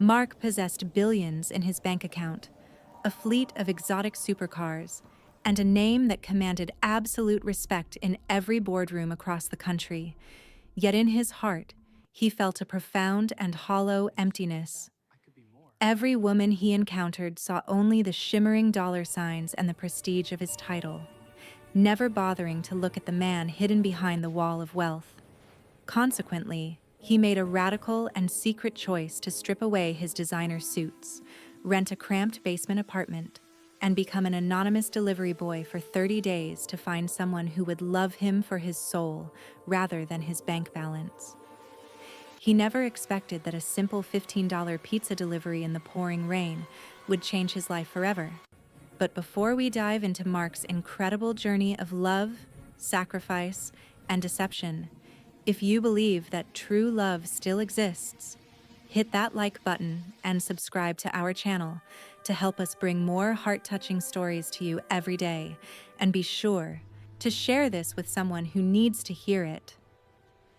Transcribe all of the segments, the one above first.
Mark possessed billions in his bank account, a fleet of exotic supercars, and a name that commanded absolute respect in every boardroom across the country. Yet in his heart, he felt a profound and hollow emptiness. Every woman he encountered saw only the shimmering dollar signs and the prestige of his title, never bothering to look at the man hidden behind the wall of wealth. Consequently, he made a radical and secret choice to strip away his designer suits, rent a cramped basement apartment, and become an anonymous delivery boy for 30 days to find someone who would love him for his soul rather than his bank balance. He never expected that a simple $15 pizza delivery in the pouring rain would change his life forever. But before we dive into Mark's incredible journey of love, sacrifice, and deception, if you believe that true love still exists, hit that like button and subscribe to our channel to help us bring more heart-touching stories to you every day. And be sure to share this with someone who needs to hear it.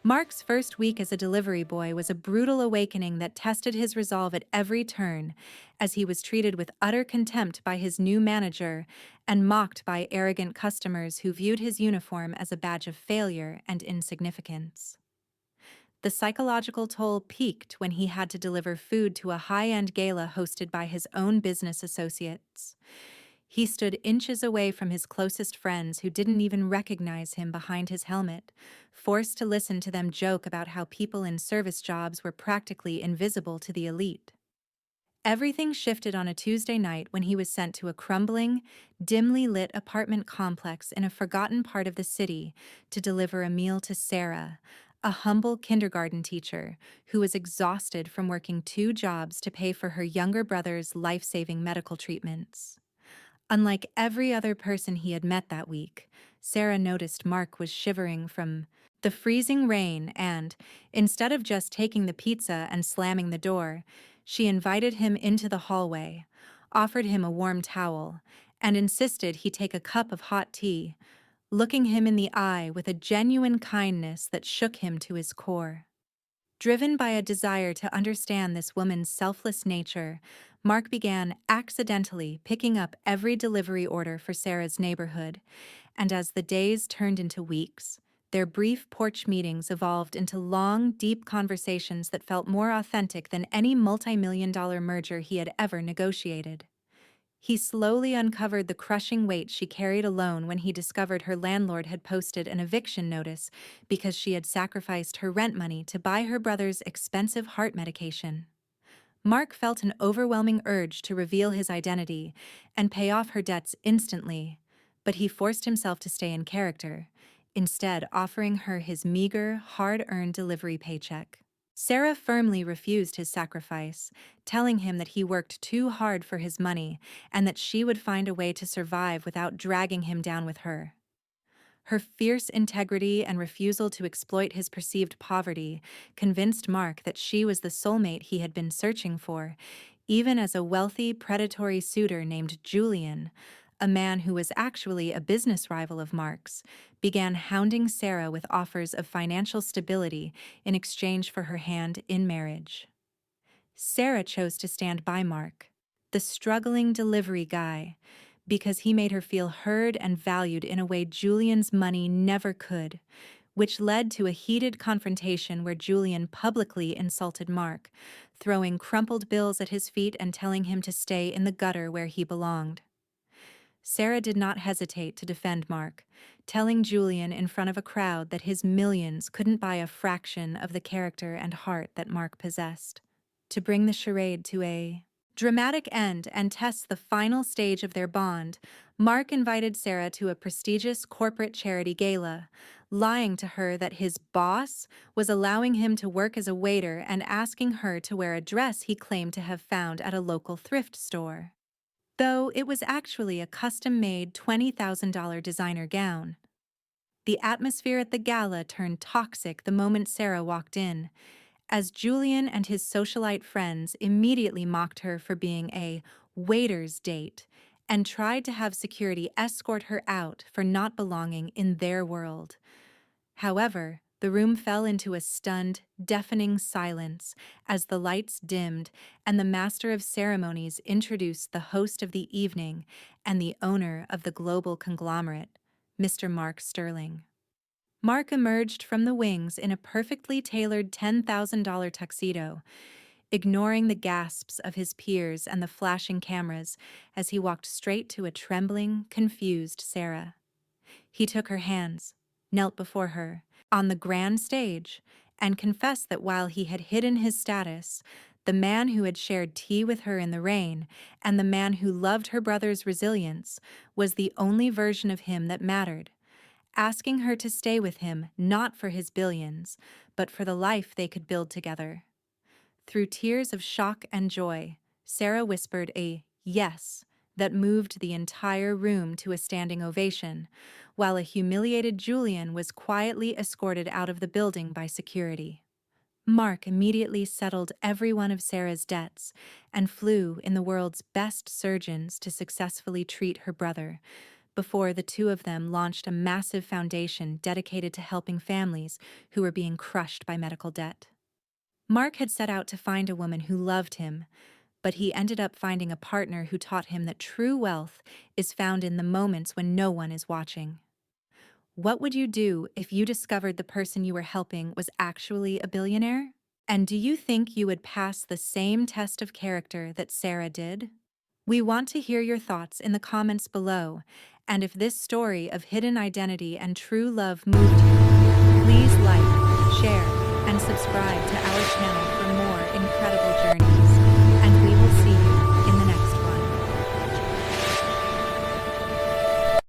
Mark's first week as a delivery boy was a brutal awakening that tested his resolve at every turn, as he was treated with utter contempt by his new manager and mocked by arrogant customers who viewed his uniform as a badge of failure and insignificance. The psychological toll peaked when he had to deliver food to a high-end gala hosted by his own business associates. He stood inches away from his closest friends who didn't even recognize him behind his helmet, forced to listen to them joke about how people in service jobs were practically invisible to the elite. Everything shifted on a Tuesday night when he was sent to a crumbling, dimly lit apartment complex in a forgotten part of the city to deliver a meal to Sarah, a humble kindergarten teacher who was exhausted from working 2 jobs to pay for her younger brother's life-saving medical treatments. Unlike every other person he had met that week, Sarah noticed Mark was shivering from the freezing rain and, instead of just taking the pizza and slamming the door, she invited him into the hallway, offered him a warm towel, and insisted he take a cup of hot tea, looking him in the eye with a genuine kindness that shook him to his core. Driven by a desire to understand this woman's selfless nature, Mark began accidentally picking up every delivery order for Sarah's neighborhood, and as the days turned into weeks, their brief porch meetings evolved into long, deep conversations that felt more authentic than any multi-million-dollar merger he had ever negotiated. He slowly uncovered the crushing weight she carried alone when he discovered her landlord had posted an eviction notice because she had sacrificed her rent money to buy her brother's expensive heart medication. Mark felt an overwhelming urge to reveal his identity and pay off her debts instantly, but he forced himself to stay in character, instead offering her his meager, hard-earned delivery paycheck. Sarah firmly refused his sacrifice, telling him that he worked too hard for his money and that she would find a way to survive without dragging him down with her. Her fierce integrity and refusal to exploit his perceived poverty convinced Mark that she was the soulmate he had been searching for, even as a wealthy, predatory suitor named Julian, a man who was actually a business rival of Mark's, began hounding Sarah with offers of financial stability in exchange for her hand in marriage. Sarah chose to stand by Mark, the struggling delivery guy, because he made her feel heard and valued in a way Julian's money never could, which led to a heated confrontation where Julian publicly insulted Mark, throwing crumpled bills at his feet and telling him to stay in the gutter where he belonged. Sarah did not hesitate to defend Mark, telling Julian in front of a crowd that his millions couldn't buy a fraction of the character and heart that Mark possessed. To bring the charade to a dramatic end and test the final stage of their bond, Mark invited Sarah to a prestigious corporate charity gala, lying to her that his boss was allowing him to work as a waiter and asking her to wear a dress he claimed to have found at a local thrift store, though it was actually a custom-made $20,000 designer gown. The atmosphere at the gala turned toxic the moment Sarah walked in, as Julian and his socialite friends immediately mocked her for being a waiter's date and tried to have security escort her out for not belonging in their world. However, The room fell into a stunned, deafening silence as the lights dimmed and the master of ceremonies introduced the host of the evening and the owner of the global conglomerate, Mr. Mark Sterling. Mark emerged from the wings in a perfectly tailored $10,000 tuxedo, ignoring the gasps of his peers and the flashing cameras as he walked straight to a trembling, confused Sarah. He took her hands, knelt before her, on the grand stage, and confessed that while he had hidden his status, the man who had shared tea with her in the rain and the man who loved her brother's resilience was the only version of him that mattered, asking her to stay with him not for his billions, but for the life they could build together. Through tears of shock and joy, Sarah whispered a yes that moved the entire room to a standing ovation, while a humiliated Julian was quietly escorted out of the building by security. Mark immediately settled every one of Sarah's debts and flew in the world's best surgeons to successfully treat her brother, before the two of them launched a massive foundation dedicated to helping families who were being crushed by medical debt. Mark had set out to find a woman who loved him, but he ended up finding a partner who taught him that true wealth is found in the moments when no one is watching. What would you do if you discovered the person you were helping was actually a billionaire? And do you think you would pass the same test of character that Sarah did? We want to hear your thoughts in the comments below, and if this story of hidden identity and true love moved you, please like, share, and subscribe to our channel for more.